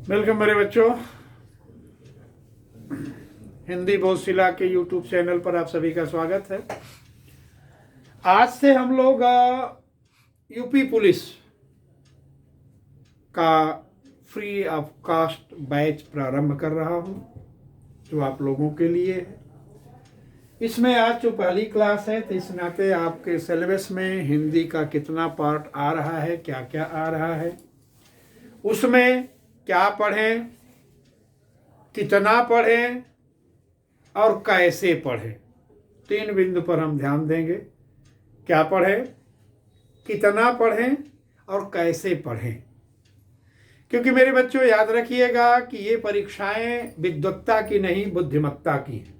Welcome मेरे बच्चों। हिंदी बोधशिला के यूट्यूब चैनल पर आप सभी का स्वागत है। आज से हम लोग यूपी पुलिस का फ्री ऑफ कास्ट बैच प्रारंभ कर रहा हूं, जो आप लोगों के लिए है। इसमें आज जो पहली क्लास है, तो इस नाते आपके सिलेबस में हिंदी का कितना पार्ट आ रहा है, क्या क्या आ रहा है, उसमें क्या पढ़ें, कितना पढ़ें और कैसे पढ़ें, 3 बिंदु पर हम ध्यान देंगे। क्या पढ़ें, कितना पढ़ें और कैसे पढ़ें। क्योंकि मेरे बच्चों याद रखिएगा कि ये परीक्षाएं विद्वत्ता की नहीं, बुद्धिमत्ता की हैं।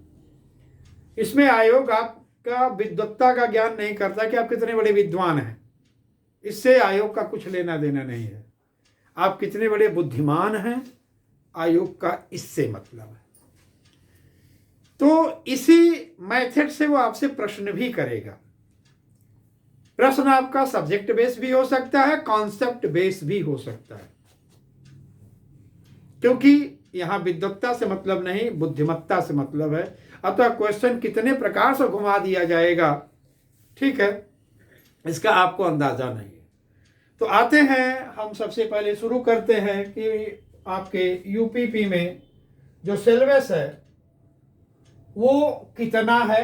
इसमें आयोग आपका विद्वत्ता का ज्ञान नहीं करता कि आप कितने बड़े विद्वान हैं, इससे आयोग का कुछ लेना देना नहीं है। आप कितने बड़े बुद्धिमान हैं, आयोग का इससे मतलब है। तो इसी मेथड से वो आपसे प्रश्न भी करेगा। प्रश्न आपका सब्जेक्ट बेस भी हो सकता है, कॉन्सेप्ट बेस भी हो सकता है, क्योंकि यहां विद्वत्ता से मतलब नहीं, बुद्धिमत्ता से मतलब है। अतः क्वेश्चन कितने प्रकार से घुमा दिया जाएगा, ठीक है, इसका आपको अंदाजा नहीं है। तो आते हैं, हम सबसे पहले शुरू करते हैं कि आपके यूपीपी में जो सिलेबस है वो कितना है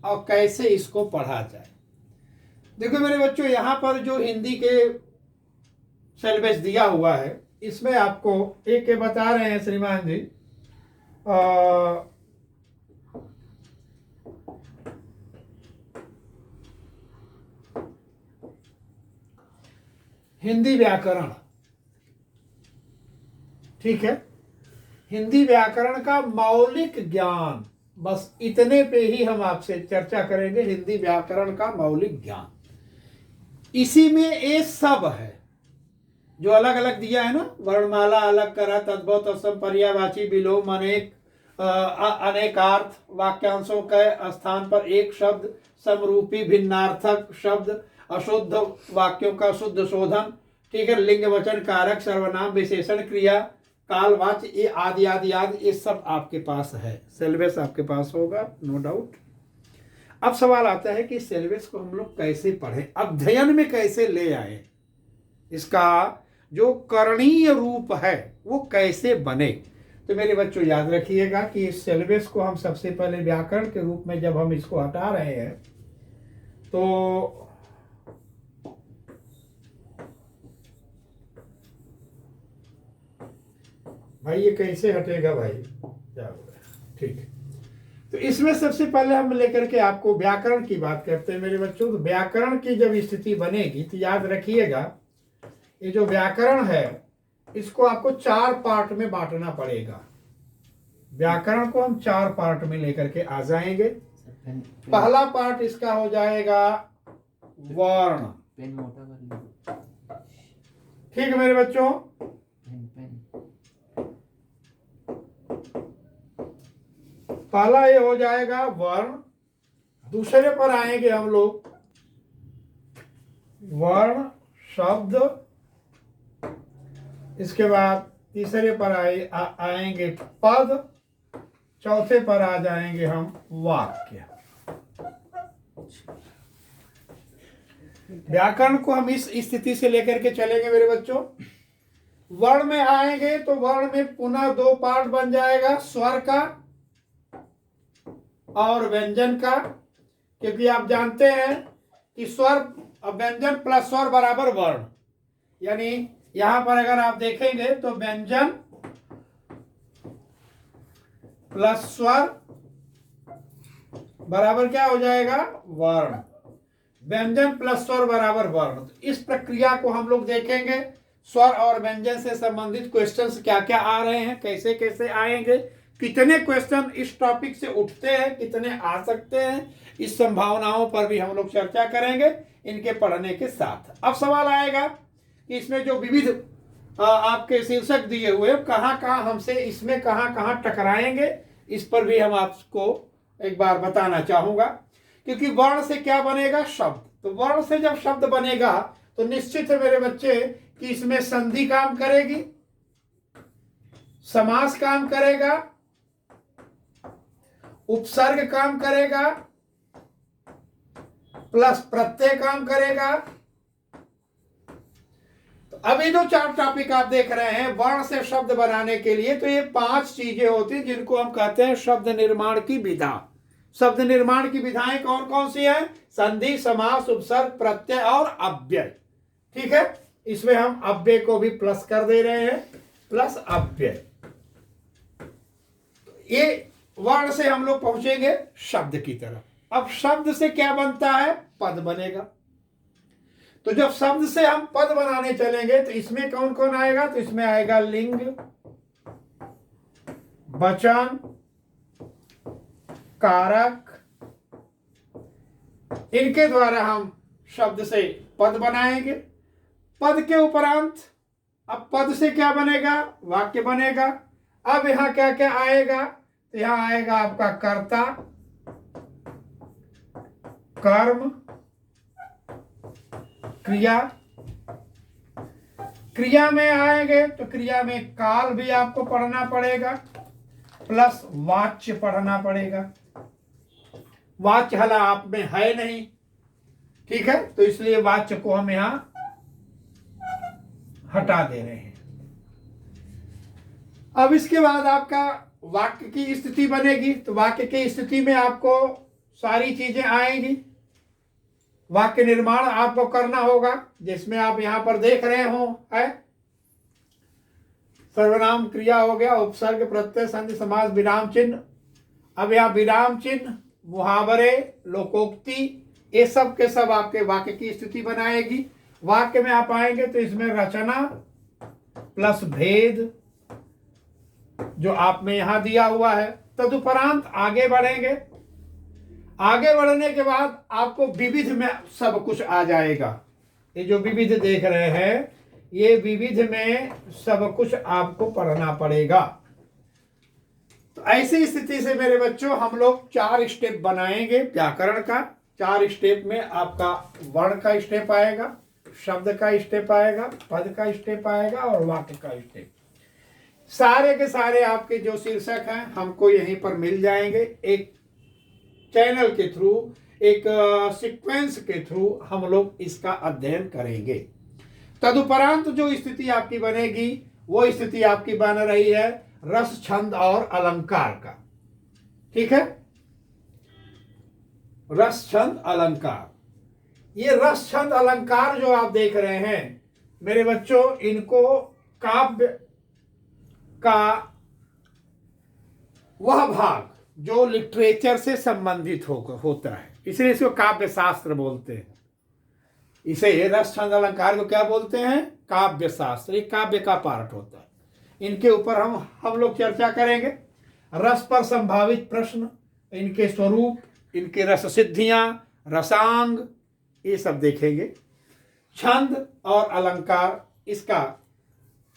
और कैसे इसको पढ़ा जाए। देखो मेरे बच्चों, यहाँ पर जो हिंदी के सिलेबस दिया हुआ है, इसमें आपको एक बता रहे हैं श्रीमान जी, हिंदी व्याकरण, ठीक है, हिंदी व्याकरण का मौलिक ज्ञान, बस इतने पे ही हम आपसे चर्चा करेंगे। हिंदी व्याकरण का मौलिक ज्ञान, इसी में ये सब है जो अलग अलग दिया है ना, वर्णमाला अलग करा, तद्भव असम पर्यायवाची विलोम, अनेकार्थ, वाक्यांशों के स्थान पर एक शब्द, समरूपी भिन्नार्थक शब्द, अशुद्ध वाक्यों का शुद्ध शोधन, ठीक है, लिंग वचन कारक सर्वनाम विशेषण क्रिया कालवाच्य, ये आदि आदि आदि, ये सब आपके पास है। सिलेबस आपके पास होगा, नो डाउट। अब सवाल आता है कि सिलेबस को हम लोग कैसे पढ़ें, अध्ययन में कैसे ले आए, इसका जो करणीय रूप है वो कैसे बने। तो मेरे बच्चों याद रखिएगा कि इस सिलेबस को हम सबसे पहले व्याकरण के रूप में जब हम इसको हटा रहे हैं, तो भाई ये कैसे हटेगा भाई, क्या हो रहा है, ठीक है। तो इसमें सबसे पहले हम लेकर के आपको व्याकरण की बात करते हैं मेरे बच्चों। तो व्याकरण की जब स्थिति बनेगी, तो याद रखिएगा ये जो व्याकरण है इसको आपको 4 पार्ट में बांटना पड़ेगा। व्याकरण को हम 4 पार्ट में लेकर के आ जाएंगे। पहला पार्ट इसका हो जाएगा वर्ण, ठीक है मेरे बच्चों। पहला ये हो जाएगा वर्ण। दूसरे पर आएंगे हम लोग वर्ण शब्द, इसके बाद तीसरे पर आएंगे पद, चौथे पर आ जाएंगे हम वाक्य। व्याकरण को हम इस स्थिति से लेकर के चलेंगे मेरे बच्चों। वर्ण में आएंगे तो वर्ण में पुनः 2 पार्ट बन जाएगा, स्वर का और व्यंजन का। क्योंकि आप जानते हैं कि स्वर, व्यंजन प्लस स्वर बराबर वर्ण, यानी यहां पर अगर आप देखेंगे तो व्यंजन प्लस स्वर बराबर क्या हो जाएगा, वर्ण। व्यंजन प्लस स्वर बराबर वर्ण। तो इस प्रक्रिया को हम लोग देखेंगे। स्वर और व्यंजन से संबंधित क्वेश्चंस क्या क्या आ रहे हैं, कैसे कैसे आएंगे, कितने क्वेश्चन इस टॉपिक से उठते हैं, कितने आ सकते हैं, इस संभावनाओं पर भी हम लोग चर्चा करेंगे इनके पढ़ने के साथ। अब सवाल आएगा कि इसमें जो विविध आपके शीर्षक दिए हुए कहाँ कहाँ हमसे इसमें कहाँ कहाँ टकराएंगे, इस पर भी हम आपको एक बार बताना चाहूंगा। क्योंकि वर्ण से क्या बनेगा, शब्द। तो वर्ण से जब शब्द बनेगा तो निश्चित है मेरे बच्चे कि इसमें संधि काम करेगी, समास काम करेगा, उपसर्ग काम करेगा, प्लस प्रत्यय काम करेगा। तो अभी जो 4 टॉपिक आप देख रहे हैं वर्ण से शब्द बनाने के लिए, तो ये 5 चीजें होती हैं जिनको हम कहते हैं शब्द निर्माण की विधा। शब्द निर्माण की विधाएं कौन कौन सी है? संधि, समास, उपसर्ग, प्रत्यय और अव्यय। ठीक है, इसमें हम अव्यय को भी प्लस कर दे रहे हैं, प्लस अव्यय। ये वर्ण से हम लोग पहुंचेंगे शब्द की तरफ। अब शब्द से क्या बनता है? पद बनेगा। तो जब शब्द से हम पद बनाने चलेंगे तो इसमें कौन कौन आएगा? तो इसमें आएगा लिंग, वचन, कारक। इनके द्वारा हम शब्द से पद बनाएंगे। पद के उपरांत अब पद से क्या बनेगा? वाक्य बनेगा। अब यहां क्या क्या आएगा? तो यहां आएगा आपका कर्ता, कर्म, क्रिया। क्रिया में आएंगे तो क्रिया में काल भी आपको पढ़ना पड़ेगा, प्लस वाच्य पढ़ना पड़ेगा। वाच्य हला आप में है नहीं, ठीक है, तो इसलिए वाच्य को हम यहां हटा दे रहे हैं। अब इसके बाद आपका वाक्य की स्थिति बनेगी। तो वाक्य की स्थिति में आपको सारी चीजें आएंगी। वाक्य निर्माण आपको करना होगा, जिसमें आप यहां पर देख रहे हो है सर्वनाम, क्रिया हो गया, उपसर्ग, प्रत्यय, संधि, समास, विराम चिन्ह। अब यहाँ विराम चिन्ह, मुहावरे, लोकोक्ति, ये सब के सब आपके वाक्य की स्थिति बनाएगी। वाक्य में आप आएंगे तो इसमें रचना प्लस भेद जो आप में यहां दिया हुआ है। तदुपरांत आगे बढ़ेंगे। आगे बढ़ने के बाद आपको विविध में सब कुछ आ जाएगा। ये जो विविध देख रहे हैं, ये विविध में सब कुछ आपको पढ़ना पड़ेगा। तो ऐसी स्थिति से मेरे बच्चों हम लोग 4 स्टेप बनाएंगे व्याकरण का। 4 स्टेप में आपका वर्ण का स्टेप आएगा, शब्द का स्टेप आएगा, पद का स्टेप आएगा और वाक्य का स्टेप। सारे के सारे आपके जो शीर्षक हैं हमको यहीं पर मिल जाएंगे। एक चैनल के थ्रू, एक सीक्वेंस के थ्रू हम लोग इसका अध्ययन करेंगे। तदुपरांत जो स्थिति आपकी बनेगी वो स्थिति आपकी बन रही है रस, छंद और अलंकार का। ठीक है, रस, छंद, अलंकार। ये रस, छंद, अलंकार जो आप देख रहे हैं मेरे बच्चों, इनको काव्य का वह भाग जो लिटरेचर से संबंधित होता है, इसलिए इसको काव्य शास्त्र बोलते हैं। इसे रस, छंद, अलंकार को क्या बोलते हैं? काव्य शास्त्र। ये काव्य का पार्ट होता है। इनके ऊपर हम लोग चर्चा करेंगे। रस पर संभावित प्रश्न, इनके स्वरूप, इनके रस सिद्धियां, रसांग, ये सब देखेंगे। छंद और अलंकार, इसका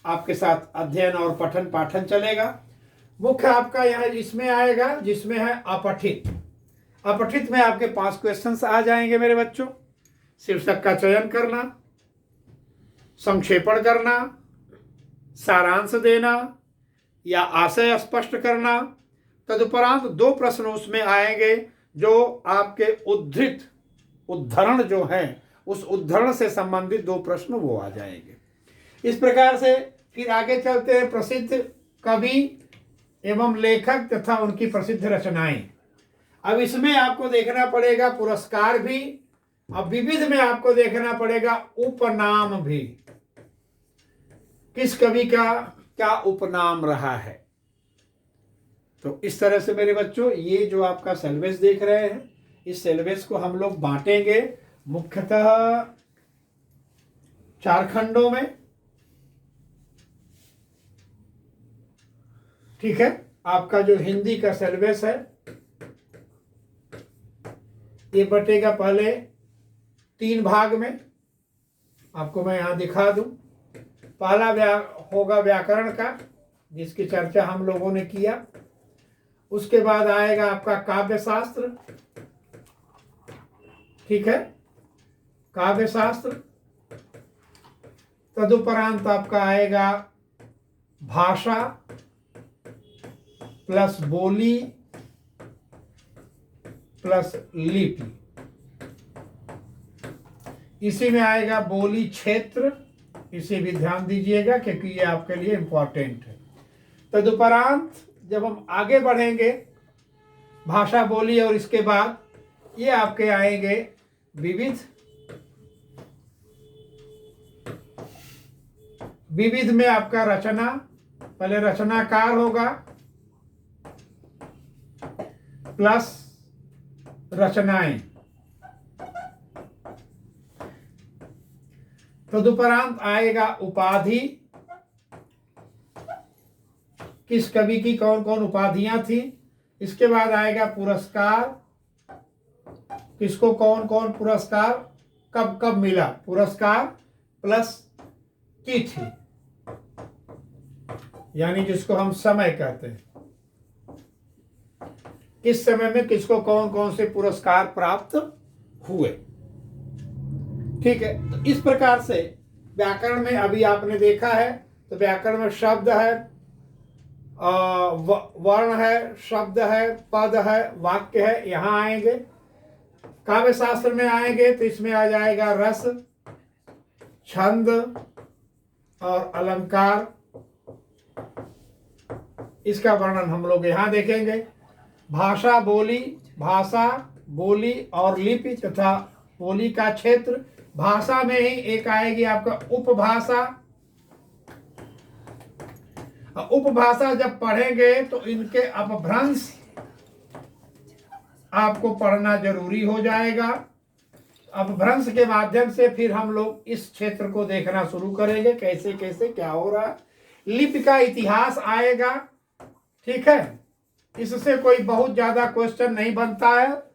आपके साथ अध्ययन और पठन पाठन चलेगा। मुख्य आपका यहाँ इसमें आएगा जिसमें है अपठित। अपठित में आपके 5 क्वेश्चंस आ जाएंगे मेरे बच्चों। शीर्षक का चयन करना, संक्षेपण करना, सारांश देना या आशय स्पष्ट करना। तदुपरांत 2 प्रश्न उसमें आएंगे जो आपके उद्धरण जो है, उस उद्धरण से संबंधित 2 प्रश्न वो आ जाएंगे। इस प्रकार से फिर आगे चलते हैं प्रसिद्ध कवि एवं लेखक तथा उनकी प्रसिद्ध रचनाएं। अब इसमें आपको देखना पड़ेगा पुरस्कार भी, अब विविध में आपको देखना पड़ेगा उपनाम भी। किस कवि का क्या उपनाम रहा है। तो इस तरह से मेरे बच्चों ये जो आपका सिलेबस देख रहे हैं, इस सिलेबस को हम लोग बांटेंगे मुख्यतः 4 खंडों में। ठीक है, आपका जो हिंदी का सिलेबस है ये बटेगा पहले 3 भाग में। आपको मैं यहां दिखा दूं। पहला होगा व्याकरण का, जिसकी चर्चा हम लोगों ने किया। उसके बाद आएगा आपका काव्य शास्त्र। ठीक है, काव्य शास्त्र। तदुपरांत आपका आएगा भाषा, प्लस बोली प्लस लिपि। इसी में आएगा बोली क्षेत्र, इसे भी ध्यान दीजिएगा क्योंकि ये आपके लिए इंपॉर्टेंट है। तदुपरांत जब हम आगे बढ़ेंगे भाषा बोली और इसके बाद ये आपके आएंगे विविध। विविध में आपका रचना, पहले रचनाकार होगा प्लस रचनाएं। तदुपरांत आएगा उपाधि, किस कवि की कौन कौन उपाधियां थी। इसके बाद आएगा पुरस्कार, किसको कौन कौन पुरस्कार कब कब मिला, पुरस्कार प्लस तिथि, यानी जिसको हम समय कहते हैं, किस समय में किसको कौन कौन से पुरस्कार प्राप्त हुए। ठीक है, तो इस प्रकार से व्याकरण में अभी आपने देखा है, तो व्याकरण में शब्द है, वर्ण है, शब्द है, पद है, वाक्य है, यहाँ आएंगे। काव्य शास्त्र में आएंगे तो इसमें आ जाएगा रस, छंद और अलंकार। इसका वर्णन हम लोग यहाँ देखेंगे। भाषा बोली और लिपि तथा बोली का क्षेत्र। भाषा में ही एक आएगी आपका उपभाषा। उपभाषा जब पढ़ेंगे तो इनके अपभ्रंश आपको पढ़ना जरूरी हो जाएगा। अपभ्रंश के माध्यम से फिर हम लोग इस क्षेत्र को देखना शुरू करेंगे, कैसे कैसे क्या हो रहा है। लिपि का इतिहास आएगा, ठीक है, इससे कोई बहुत ज्यादा क्वेश्चन नहीं बनता है।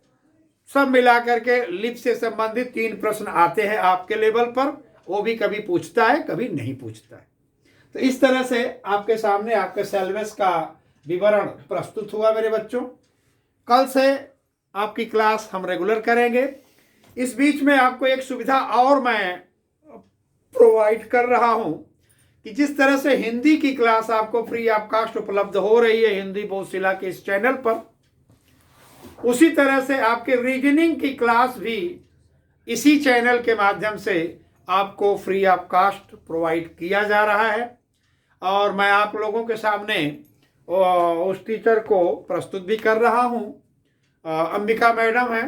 सब मिलाकर के लिपि से संबंधित 3 प्रश्न आते हैं आपके लेवल पर, वो भी कभी पूछता है कभी नहीं पूछता है। तो इस तरह से आपके सामने आपके सिलेबस का विवरण प्रस्तुत हुआ मेरे बच्चों। कल से आपकी क्लास हम रेगुलर करेंगे। इस बीच में आपको एक सुविधा और मैं प्रोवाइड कर रहा हूं कि जिस तरह से हिंदी की क्लास आपको फ्री ऑफ कॉस्ट उपलब्ध हो रही है हिंदी बोधशिला के इस चैनल पर, उसी तरह से आपके रीजनिंग की क्लास भी इसी चैनल के माध्यम से आपको फ्री ऑफ कॉस्ट प्रोवाइड किया जा रहा है। और मैं आप लोगों के सामने उस टीचर को प्रस्तुत भी कर रहा हूं। अंबिका मैडम है,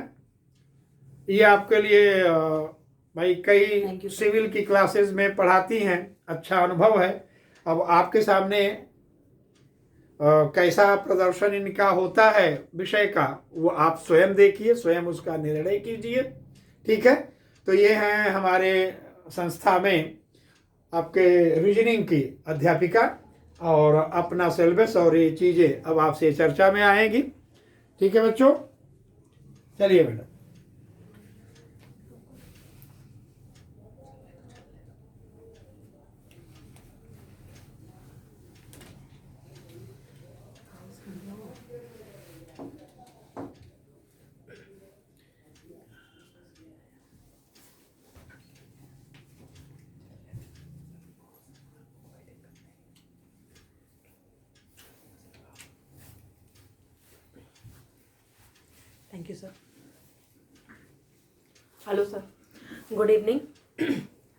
ये आपके लिए भाई कई सिविल की क्लासेस में पढ़ाती हैं, अच्छा अनुभव है। अब आपके सामने कैसा प्रदर्शन इनका होता है विषय का, वो आप स्वयं देखिए, स्वयं उसका निर्णय कीजिए। ठीक है, तो ये हैं हमारे संस्था में आपके रीजनिंग की अध्यापिका, और अपना सिलेबस और ये चीज़ें अब आपसे चर्चा में आएंगी। ठीक है बच्चों, चलिए बेटा। Thank you sir. Hello sir, good evening.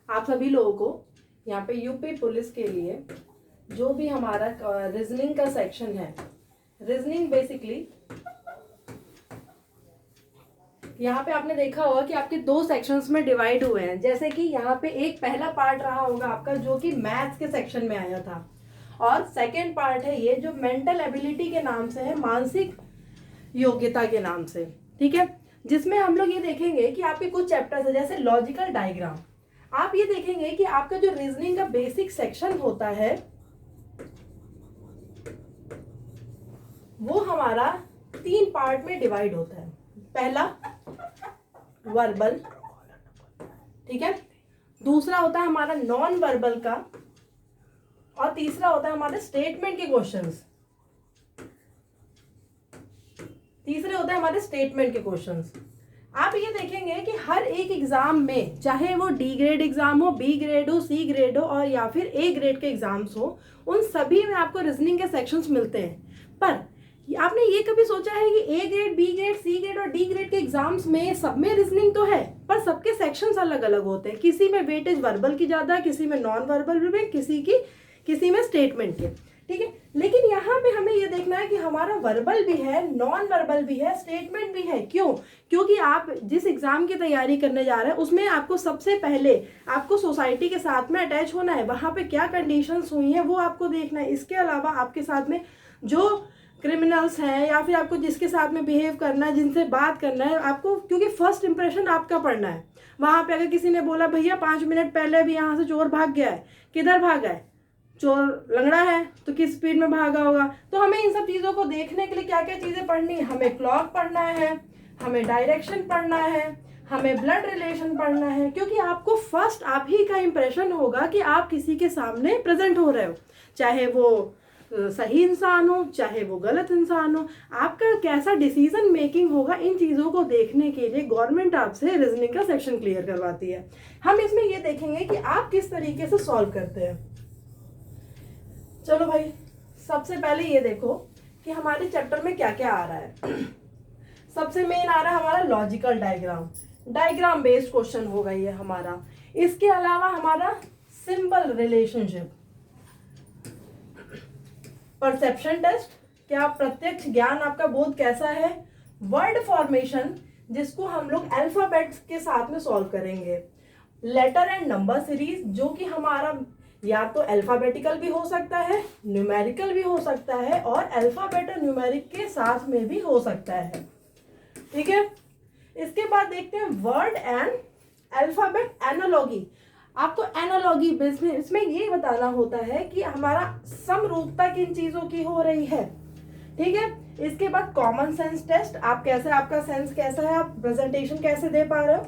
आप सभी लोगों को यहाँ पे यूपी पुलिस के लिए जो भी हमारा रीजनिंग का सेक्शन है, रीजनिंग बेसिकली यहाँ पे आपने देखा होगा कि आपके 2 सेक्शंस में डिवाइड हुए हैं। जैसे कि यहाँ पे एक पहला पार्ट रहा होगा आपका जो कि मैथ्स के सेक्शन में आया था, और सेकेंड पार्ट है ये जो मेंटल एबिलिटी के नाम से है, मानसिक योग्यता के नाम से। ठीक है, जिसमें हम लोग ये देखेंगे कि आपके कुछ चैप्टर्स है जैसे लॉजिकल डायग्राम। आप ये देखेंगे कि आपका जो रीजनिंग का बेसिक सेक्शन होता है वो हमारा 3 पार्ट में डिवाइड होता है। पहला वर्बल, ठीक है, दूसरा होता है हमारा नॉन वर्बल का, और तीसरा होता है हमारे स्टेटमेंट के क्वेश्चंस। आप ये देखेंगे कि हर एक एग्जाम में, चाहे वो डी ग्रेड एग्जाम हो, बी ग्रेड हो, सी ग्रेड हो, और या फिर ए ग्रेड के एग्जाम्स हो, उन सभी में आपको रीजनिंग के सेक्शंस मिलते हैं। पर आपने ये कभी सोचा है कि A grade, B grade, C grade और डी ग्रेड के एग्जाम्स में सब में रीजनिंग तो है, पर सबके सेक्शंस अलग अलग होते हैं। किसी में वेटेज वर्बल की ज़्यादा है, किसी में नॉन वर्बल में, किसी में स्टेटमेंट के, ठीक है। लेकिन यहाँ पे हमें ये देखना है कि हमारा वर्बल भी है, नॉन वर्बल भी है, स्टेटमेंट भी है। क्यों? क्योंकि आप जिस एग्जाम की तैयारी करने जा रहे हैं उसमें आपको सबसे पहले आपको सोसाइटी के साथ में अटैच होना है, वहाँ पे क्या कंडीशंस हुई हैं वो आपको देखना है। इसके अलावा आपके साथ में जो क्रिमिनल्स हैं या फिर आपको जिसके साथ में बिहेव करना है, जिनसे बात करना है आपको, क्योंकि फर्स्ट इंप्रेशन आपका पढ़ना है। वहाँ पे अगर किसी ने बोला भैया 5 मिनट पहले भी यहाँ से चोर भाग गया है, किधर भागा है? चोर लंगड़ा है तो किस स्पीड में भागा होगा? तो हमें इन सब चीज़ों को देखने के लिए क्या क्या चीज़ें पढ़नी है? हमें क्लॉक पढ़ना है, हमें डायरेक्शन पढ़ना है, हमें ब्लड रिलेशन पढ़ना है, क्योंकि आपको फर्स्ट आप ही का इंप्रेशन होगा कि आप किसी के सामने प्रेजेंट हो रहे हो, चाहे वो सही इंसान हो चाहे वो गलत इंसान हो, आपका कैसा डिसीजन मेकिंग होगा। इन चीज़ों को देखने के लिए गवर्नमेंट आपसे रीजनिंग का सेक्शन क्लियर करवाती है। हम इसमें ये देखेंगे कि आप किस तरीके से सॉल्व करते हैं। चलो भाई, सबसे पहले ये देखो कि हमारे चैप्टर में क्या क्या आ रहा है। सबसे मेन आ रहा है हमारा logical diagram, diagram based question होगा ये हमारा। इसके अलावा हमारा सिंपल रिलेशनशिप, परसेप्शन टेस्ट, क्या प्रत्यक्ष ज्ञान आपका बोध कैसा है, वर्ड फॉर्मेशन जिसको हम लोग अल्फाबेट्स के साथ में सॉल्व करेंगे, लेटर एंड नंबर सीरीज जो कि हमारा या तो अल्फाबेटिकल भी हो सकता है, न्यूमेरिकल भी हो सकता है और अल्फाबेट और न्यूमेरिक के साथ में भी हो सकता है, ठीक है। इसके बाद देखते हैं वर्ड एंड अल्फाबेट एनालॉगी। आपको एनालॉगी इसमें ये बताना होता है कि हमारा समरूपता किन चीजों की हो रही है, ठीक है। इसके बाद कॉमन सेंस टेस्ट, आप कैसे, आपका सेंस कैसा है, आप प्रेजेंटेशन कैसे दे पा रहे हो,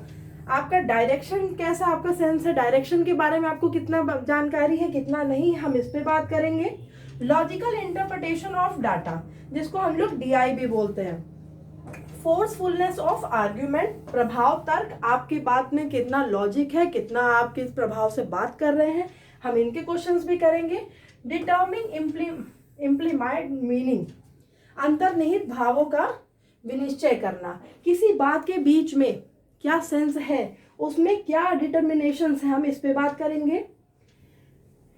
आपका डायरेक्शन कैसा आपका सेंस है, डायरेक्शन के बारे में आपको कितना जानकारी है कितना नहीं, हम इस पे बात करेंगे। लॉजिकल इंटरप्रिटेशन ऑफ डाटा जिसको हम लोग DI भी बोलते हैं। फोर्सफुलनेस ऑफ आर्ग्यूमेंट, प्रभाव तर्क, आपकी बात में कितना लॉजिक है, कितना आप किस प्रभाव से बात कर रहे हैं, हम इनके क्वेश्चंस भी करेंगे। डिटर्मिंग इम्प्लीमाइड मीनिंग, अंतर्निहित भावों का विनिश्चय करना, किसी बात के बीच में क्या सेंस है, उसमें क्या डिटर्मिनेशंस है, हम इस पे बात करेंगे।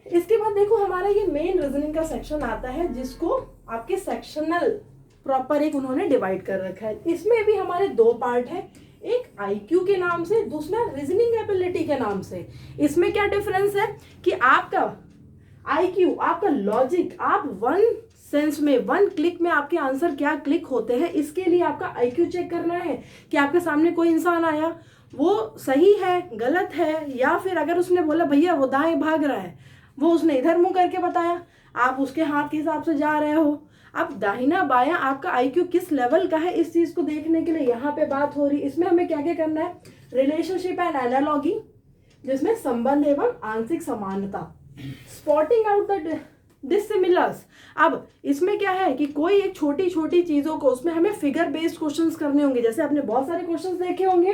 इसके बाद देखो हमारा ये मेन रीजनिंग का सेक्शन आता है जिसको आपके सेक्शनल प्रॉपर एक उन्होंने डिवाइड कर रखा है। इसमें भी हमारे 2 पार्ट है, एक IQ के नाम से, दूसरा रीजनिंग एबिलिटी के नाम से। इसमें क्या डिफरेंस है कि आपका IQ, आपका लॉजिक, आप 1 सेंस में 1 क्लिक में आपके आंसर क्या क्लिक होते हैं, इसके लिए आपका IQ चेक करना है कि आपके सामने कोई इंसान आया वो सही है गलत है, या फिर अगर उसने बोला भैया वो दाएं भाग रहा है, वो उसने इधर मुंह करके बताया, आप उसके हाथ के हिसाब से जा रहे हो। अब दाहिना बायां आपका IQ किस लेवल का है, इस चीज को देखने के लिए यहाँ पे बात हो रही। इसमें हमें क्या क्या करना है, रिलेशनशिप एंड एनालॉगी जिसमें संबंध एवं आंशिक समानता, स्पॉटिंग आउट द डिसिमिलर्स। अब इसमें क्या है कि कोई एक छोटी छोटी चीजों को, उसमें हमें फिगर बेस्ड क्वेश्चंस करने होंगे। जैसे आपने बहुत सारे क्वेश्चंस देखे होंगे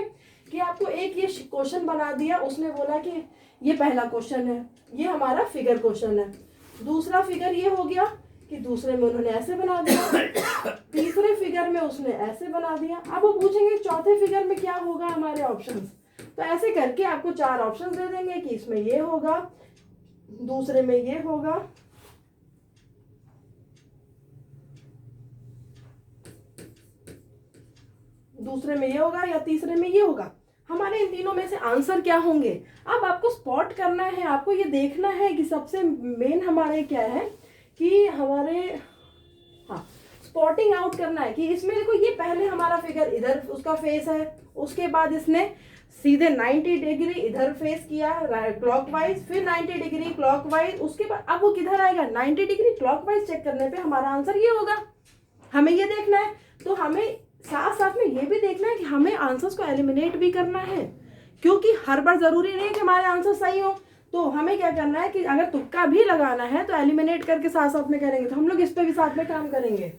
कि आपको एक ये क्वेश्चन बना दिया, उसने बोला कि ये पहला क्वेश्चन है, ये हमारा फिगर क्वेश्चन है, दूसरा फिगर ये हो गया कि दूसरे में उन्होंने ऐसे बना दिया, तीसरे फिगर में उसने ऐसे बना दिया। अब वो पूछेंगे चौथे फिगर में क्या होगा हमारे ऑप्शंस, तो ऐसे करके आपको 4 ऑप्शंस दे देंगे कि इसमें ये होगा, दूसरे में ये होगा, दूसरे में ये होगा या तीसरे में ये होगा। हमारे इन तीनों में से आंसर क्या होंगे, अब आपको स्पॉट करना है, आपको ये देखना है कि सबसे मेन हमारे क्या है कि हमारे स्पॉटिंग आउट करना है कि इसमें देखो ये पहले हमारा फिगर इधर उसका फेस है, उसके बाद इसने सीधे 90 डिग्री इधर फेस किया क्लॉकवाइज, फिर 90 डिग्री क्लॉकवाइज, उसके बाद अब वो किधर आएगा 90 डिग्री क्लॉकवाइज चेक करने पे हमारा आंसर ये होगा। हमें ये देखना है, तो हमें साथ साथ में ये भी देखना है कि हमें आंसर्स को एलिमिनेट भी करना है, क्योंकि हर बार जरूरी नहीं है कि हमारे आंसर सही हो। तो हमें क्या करना है कि अगर तुक्का भी लगाना है तो एलिमिनेट करके साथ साथ में करेंगे। तो हम लोग इस पे भी साथ में काम करेंगे।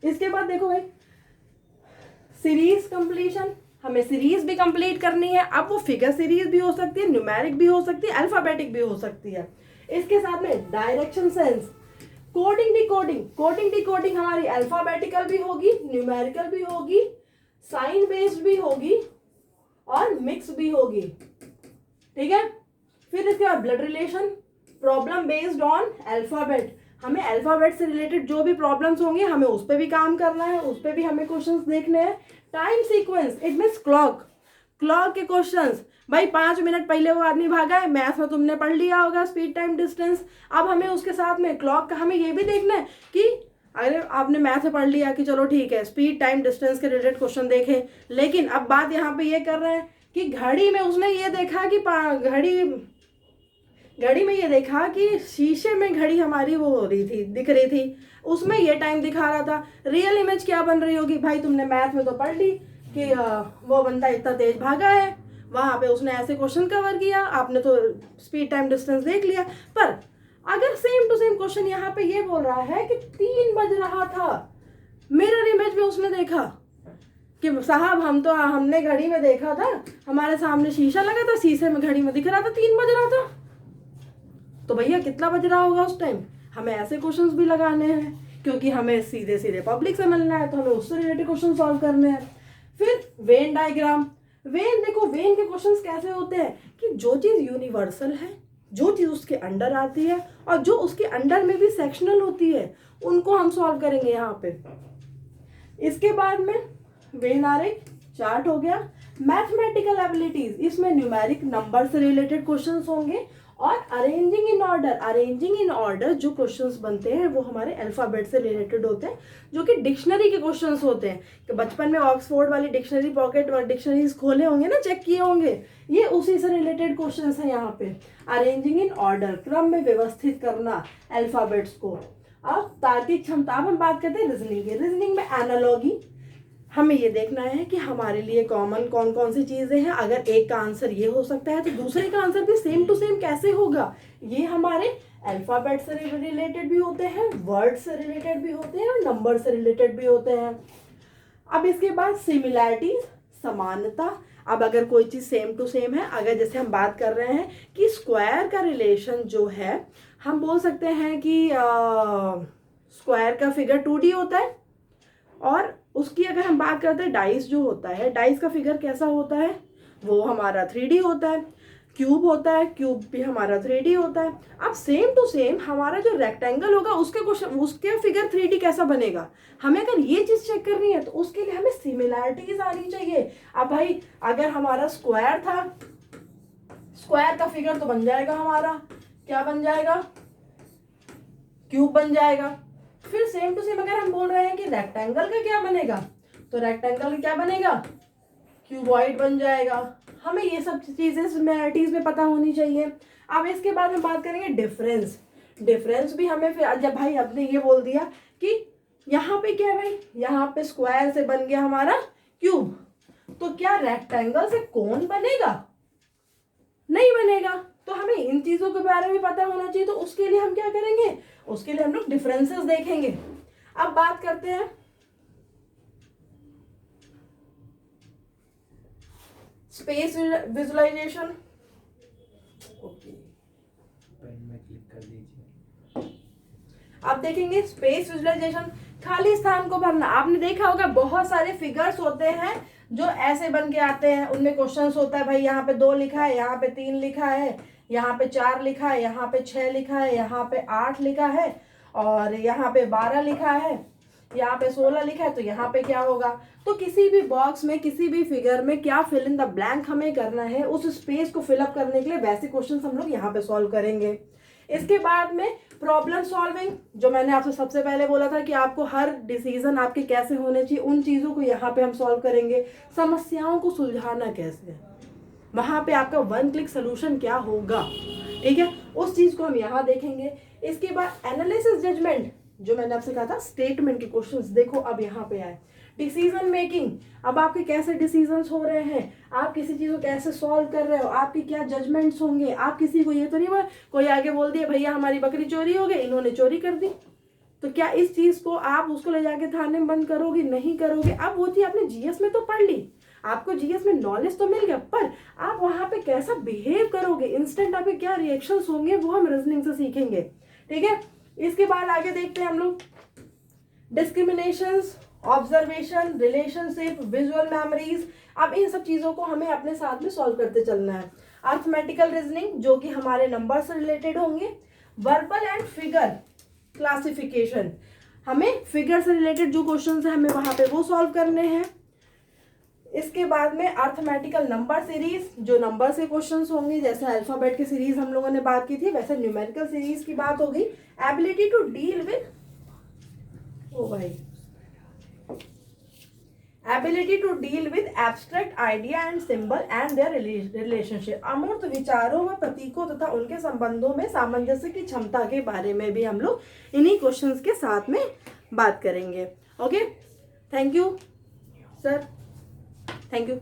इसके बाद देखो भाई सीरीज कंप्लीशन, हमें सीरीज भी कंप्लीट करनी है। अब वो फिगर सीरीज भी हो सकती है, न्यूमेरिक भी हो सकती है, अल्फाबेटिक भी हो सकती है। इसके साथ में डायरेक्शन सेंस, कोडिंग डिकोडिंग हमारी अल्फाबेटिकल भी होगी, न्यूमेरिकल भी होगी, साइन बेस्ड भी होगी और मिक्स भी होगी, ठीक है। फिर इसके बाद blood relation, problem based on alphabet, हमें अल्फाबेट से रिलेटेड जो भी प्रॉब्लम्स होंगे हमें उस पर भी काम करना है, उस पर भी हमें क्वेश्चंस देखने हैं। Time sequence, it means clock के क्वेश्चंस, भाई 5 मिनट पहले वो आदमी भागा है, मैथ में तुमने पढ़ लिया होगा स्पीड टाइम डिस्टेंस, अब हमें उसके साथ में क्लॉक का हमें ये भी देखना है कि अरे आपने मैथ में पढ़ लिया कि चलो ठीक है स्पीड टाइम डिस्टेंस के रिलेटेड क्वेश्चन देखें, लेकिन अब बात यहाँ पे ये कर रहे हैं कि घड़ी में उसने ये देखा कि घड़ी में ये देखा कि शीशे में घड़ी हमारी वो हो रही थी, दिख रही थी, उसमें ये टाइम दिखा रहा था। रियल इमेज क्या बन रही होगी, भाई तुमने मैथ में तो पढ़ ली कि वो बंदा इतना तेज भागा है, वहां पे उसने ऐसे क्वेश्चन कवर किया, आपने तो स्पीड टाइम डिस्टेंस देख लिया। पर अगर सेम टू सेम क्वेश्चन यहाँ पे ये बोल रहा है कि 3 बज रहा था, मिरर इमेज में उसने देखा कि साहब हमने घड़ी में देखा था, हमारे सामने शीशा लगा था, शीशे में घड़ी में दिख रहा था 3 बज रहा था, तो भैया कितना बज रहा होगा उस टाइम। हमें ऐसे क्वेश्चंस भी लगाने हैं क्योंकि हमें सीधे सीधे पब्लिक से मिलना है, तो हमें उससे रिलेटेड क्वेश्चन सॉल्व करने हैं। फिर वेन डायग्राम, देखो वेन के क्वेश्चंस कैसे होते हैं कि जो चीज यूनिवर्सल है, जो चीज उसके अंडर आती है और जो उसके अंडर में भी सेक्शनल होती है, उनको हम सॉल्व करेंगे यहाँ पे। इसके बाद में वेन आरेख चार्ट हो गया। मैथमेटिकल एबिलिटीज, इसमें न्यूमेरिक नंबर से रिलेटेड क्वेश्चंस होंगे और अरेंजिंग इन ऑर्डर जो क्वेश्चंस बनते हैं वो हमारे अल्फाबेट से रिलेटेड होते हैं, जो कि डिक्शनरी के क्वेश्चंस होते हैं कि बचपन में ऑक्सफोर्ड वाली डिक्शनरी, पॉकेट डिक्शनरीज खोले होंगे ना, चेक किए होंगे, ये उसी से रिलेटेड क्वेश्चंस हैं यहाँ पे। अरेंजिंग इन ऑर्डर, क्रम में व्यवस्थित करना अल्फाबेट्स को। अब तार्किक क्षमता, अब हम बात करते हैं रीजनिंग की। रीजनिंग में एनालॉगी, हमें ये देखना है कि हमारे लिए कॉमन कौन कौन सी चीजें हैं, अगर एक का आंसर ये हो सकता है तो दूसरे का आंसर भी सेम टू सेम कैसे होगा। ये हमारे अल्फाबेट से रिलेटेड भी होते हैं, वर्ड से रिलेटेड भी होते हैं और नंबर से रिलेटेड भी होते हैं। अब इसके बाद सिमिलैरिटीज, समानता। अब अगर कोई चीज सेम टू सेम है, अगर जैसे हम बात कर रहे हैं कि स्क्वायर का रिलेशन जो है, हम बोल सकते हैं कि स्क्वायर का फिगर 2D होता है, और उसकी अगर हम बात करते हैं डाइस जो होता है, डाइस का फिगर कैसा होता है, वो हमारा 3D होता है। क्यूब होता है, क्यूब भी हमारा 3D होता है। अब सेम टू सेम हमारा जो रेक्टेंगल होगा उसके फिगर 3D कैसा बनेगा, हमें अगर ये चीज चेक करनी है तो उसके लिए हमें सिमिलैरिटीज आनी चाहिए। अब भाई अगर हमारा स्क्वायर था, स्क्वायर का फिगर तो बन जाएगा हमारा, क्या बन जाएगा, क्यूब बन जाएगा। फिर सेम टू सेम अगर हम बोल रहे हैं कि रेक्टेंगल का क्या बनेगा, तो रेक्टेंगल का क्या बनेगा, क्यूबॉइड बन जाएगा। हमें ये सब चीजें सिमिलैरिटीज में पता होनी चाहिए। अब इसके बाद हम बात करेंगे डिफरेंस भी हमें, फिर जब भाई आपने ये बोल दिया कि यहाँ पे क्या है भाई, यहाँ पे स्क्वायर से बन गया हमारा क्यूब, तो क्या रेक्टेंगल से कोन बनेगा, नहीं बनेगा। तो हमें इन चीजों के बारे में पता होना चाहिए, तो उसके लिए हम क्या करेंगे, उसके लिए हम लोग डिफरेंसेस देखेंगे। अब बात करते हैं स्पेस विजुअलाइजेशन। अब देखेंगे स्पेस विजुअलाइजेशन, खाली स्थान को भरना। आपने देखा होगा बहुत सारे फिगर्स होते हैं जो ऐसे बन के आते हैं, उनमें क्वेश्चंस होता है भाई यहाँ पे 2 लिखा है, यहाँ पे 3 लिखा है, यहाँ पे 4 लिखा है, यहाँ पे 6 लिखा है, यहाँ पे 8 लिखा है और यहाँ पे 12 लिखा है, यहाँ पे 16 लिखा है, तो यहाँ पे क्या होगा। तो किसी भी बॉक्स में, किसी भी फिगर में क्या फिल इन द ब्लैंक हमें करना है, उस स्पेस को फिलअप करने के लिए वैसे क्वेश्चन हम लोग यहाँ पे सॉल्व करेंगे। इसके बाद में प्रॉब्लम सॉल्विंग, जो मैंने आपसे सबसे पहले बोला था कि आपको हर डिसीजन आपके कैसे होने चाहिए, उन चीजों को यहाँ पे हम सॉल्व करेंगे। समस्याओं को सुलझाना कैसे, वहां पे आपका 1 क्लिक सोल्यूशन क्या होगा, ठीक है, उस चीज को हम यहाँ देखेंगे। इसके बाद एनालिसिस जजमेंट, जो मैंने आपसे कहा था स्टेटमेंट के क्वेश्चंस, देखो अब यहाँ पे आए। डिसीजन मेकिंग, अब आपके कैसे डिसीजंस हो रहे हैं, आप किसी चीज को कैसे सॉल्व कर रहे हो, आपके क्या जजमेंट्स होंगे। आप किसी को ये तो नहीं बोल, कोई आगे बोल दिया भैया हमारी बकरी चोरी हो गई, इन्होंने चोरी कर दी, तो क्या इस चीज को आप उसको ले जाके थाने में बंद करोगे, नहीं करोगे। अब वो चीज आपने जीएस में तो पढ़ ली, आपको जीएस में नॉलेज तो मिल गया, पर आप वहां पे कैसा बिहेव करोगे, इंस्टेंट आपके क्या रिएक्शंस होंगे, वो हम रीजनिंग से सीखेंगे, ठीक है। इसके बाद आगे देखते हैं हम लोग discriminations, observation, relationship, visual memories. अब इन सब चीज़ों को हमें अपने साथ में सॉल्व करते चलना है। अर्थमेटिकल रीजनिंग जो कि हमारे नंबर से रिलेटेड होंगे। वर्बल एंड फिगर क्लासिफिकेशन, हमें फिगर से रिलेटेड जो क्वेश्चन है हमें वहाँ पे वो सॉल्व करने हैं। इसके बाद में अर्थमेटिकल नंबर सीरीज, जो नंबर से क्वेश्चंस होंगे, जैसे अल्फाबेट की सीरीज हम लोगों ने बात की थी वैसे न्यूमेरिकल सीरीज की बात होगी। Ability to deal with ability to deal with abstract idea and symbol and their relationship, अमूर्त विचारों व प्रतीकों तथा उनके संबंधों में सामंजस्य की क्षमता के बारे में भी हम लोग इन्हीं क्वेश्चंस के साथ में बात करेंगे। Okay, thank you sir, thank you.